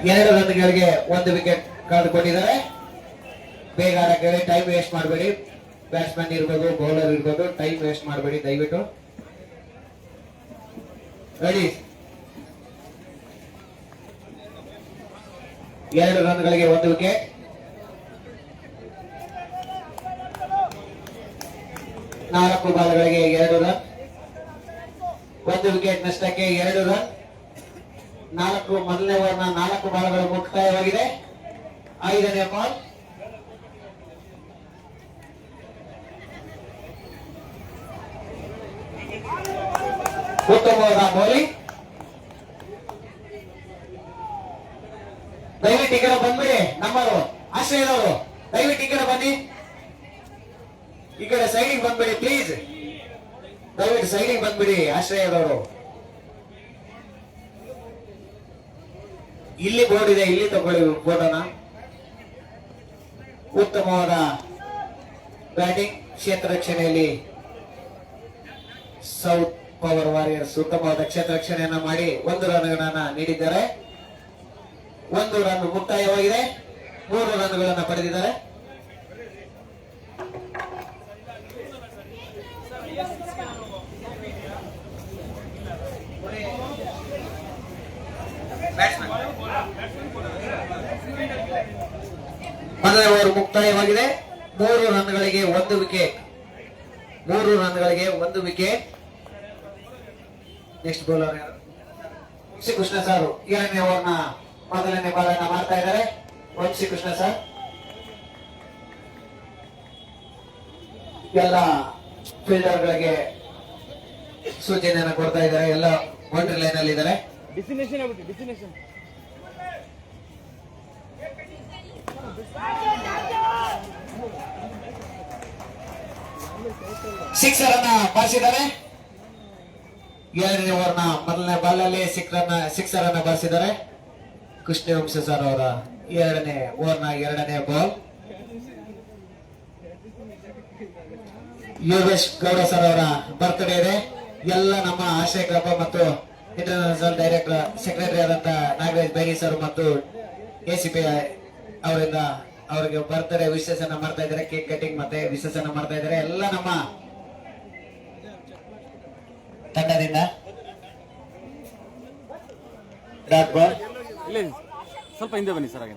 2 ರನ್ಗಳಿಗೆ 1 wicket ಕಳೆದುಕೊಂಡಿದ್ದಾರೆ. ಬೇಗ ಆಡಕ್ಕೆ ಟೈಮ್ ವೇಸ್ಟ್ ಮಾಡಬೇಡಿ. ಬ್ಯಾಟ್ಸ್ಮನ್ ಇರ್ಬೋದು, ಬೌಲರ್ ಇರ್ಬೋದು, ಟೈಮ್ ವೇಸ್ಟ್ ಮಾಡಬೇಡಿ ದಯವಿಟ್ಟು. ರೆಡಿ. 2 ರನ್ಗಳಿಗೆ 1 ವಿಕೆಟ್. ನಾಲ್ಕು ಬಾಲ್ಗಳಿಗೆ 2 ರನ್. 1 ವಿಕೆಟ್ ನಷ್ಟಕ್ಕೆ 2 ರನ್. ಮೊದಲನೇ ಓವರ್ನ 4 ಬಾಲ್ಗಳು ಮುಕ್ತಾಯವಾಗಿದೆ. 5ನೇ ಬಾಲ್. ಉತ್ತಮವಾದ ಬೌಲಿಂಗ್. ದಯವಿಟ್ಟು ಈ ಕಡೆ ಬಂದ್ಬಿಡಿ. ನಮ್ಮರು ಆಶ್ರಯದವರು ದಯವಿಟ್ಟು ಈ ಕಡೆ ಬನ್ನಿ. ಈ ಕಡೆ ಸೈಡಿಗೆ ಬಂದ್ಬಿಡಿ ಪ್ಲೀಸ್. ದಯವಿಟ್ಟು ಸೈಡಿಗೆ ಬಂದ್ಬಿಡಿ ಆಶ್ರಯದವರು. ಇಲ್ಲಿ ಬೋರ್ಡ್ ಇದೆ, ಇಲ್ಲಿ ತಗೊಳ್ಳಿ ಫೋಟೋನ. ಉತ್ತಮವಾದ ಬ್ಯಾಟಿಂಗ್. ಕ್ಷೇತ್ರ ರಕ್ಷಣೆಯಲ್ಲಿ ಸೌತ್ ಪವರ್ ವಾರಿಯರ್ಸ್ ಉತ್ತಮವಾದ ಕ್ಷೇತ್ರ ರಕ್ಷಣೆಯನ್ನ ಮಾಡಿ 1 ರನ್ಗಳನ್ನ ನೀಡಿದ್ದಾರೆ. 1 ರನ್ ಮುಕ್ತಾಯವಾಗಿದೆ. 3 ರನ್ಗಳನ್ನ ಪಡೆದಿದ್ದಾರೆ. ಮೊದಲನೇ ಓವರ್ ಮುಕ್ತಾಯವಾಗಿದೆ. 3 ರನ್ಗಳಿಗೆ 1 ವಿಕೆಟ್. 3 ರನ್ಗಳಿಗೆ 1 wicket. Next bowler Vamshi Krishna sir 2ನೇ ಓವರ್ನ ಮೊದಲನೇ ಬಾಲ್ ಅನ್ನ ಮಾಡ್ತಾ ಇದ್ದಾರೆ. ವಂಶಿ ಕೃಷ್ಣ ಸರ್ ಎಲ್ಲ ಫೀಲ್ಡರ್ಗಳಿಗೆ ಸೂಚನೆಯನ್ನು ಕೊಡ್ತಾ ಇದ್ದಾರೆ. ಎಲ್ಲ ಬೌಂಡ್ರಿ ಲೈನ್ ಅಲ್ಲಿ ಇದ್ದಾರೆ. ಸಿಕ್ಸರ್ ಅನ್ನ ಬಾರಿಸಿದ್ದಾರೆ. 2ನೇ ಓವರ್ನ ಮೊದಲನೇ ಬಾಲ್ ಅಲ್ಲಿ ಸಿಕ್ಸರ್ ಅನ್ನ ಬಾರಿಸಿದ್ದಾರೆ ಕೃಷ್ಣವಂಶ ಸರ್ ಅವರ 2ನೇ ಓವರ್ನ 2ನೇ ಬಾಲ್. ಯೋಗೇಶ್ ಗೌಡ ಸರ್ ಅವರ ಬರ್ತ್ಡೇ ಇದೆ. ಎಲ್ಲ ನಮ್ಮ ಆಶ್ರಯ ಕ್ಲಬ್ ಮತ್ತು ಇಂಟರ್ನ್ಯಾಷನಲ್ ಡೈರೆಕ್ಟರ್ ಸೆಕ್ರೆಟರಿ ಆದಂತ ನಾಗರಾಜ್ ಬೈರಿ ಸರ್ ಮತ್ತು ಎಸಿಪಿ ಅವರಿಂದ ಅವರಿಗೆ ಬರ್ತ್ಡೇ ವಿಶೇಷ ಮಾಡ್ತಾ ಇದ್ದಾರೆ. ಕೇಕ್ ಕಟಿಂಗ್ ಮತ್ತೆ ವಿಶೇಷ ಮಾಡ್ತಾ ಇದ್ದಾರೆ ಎಲ್ಲ ನಮ್ಮ ತಂಡದಿಂದ. Dot ball. ಸ್ವಲ್ಪ ಹಿಂದೆ ಬನ್ನಿ ಸರ್. ಹಾಗೆ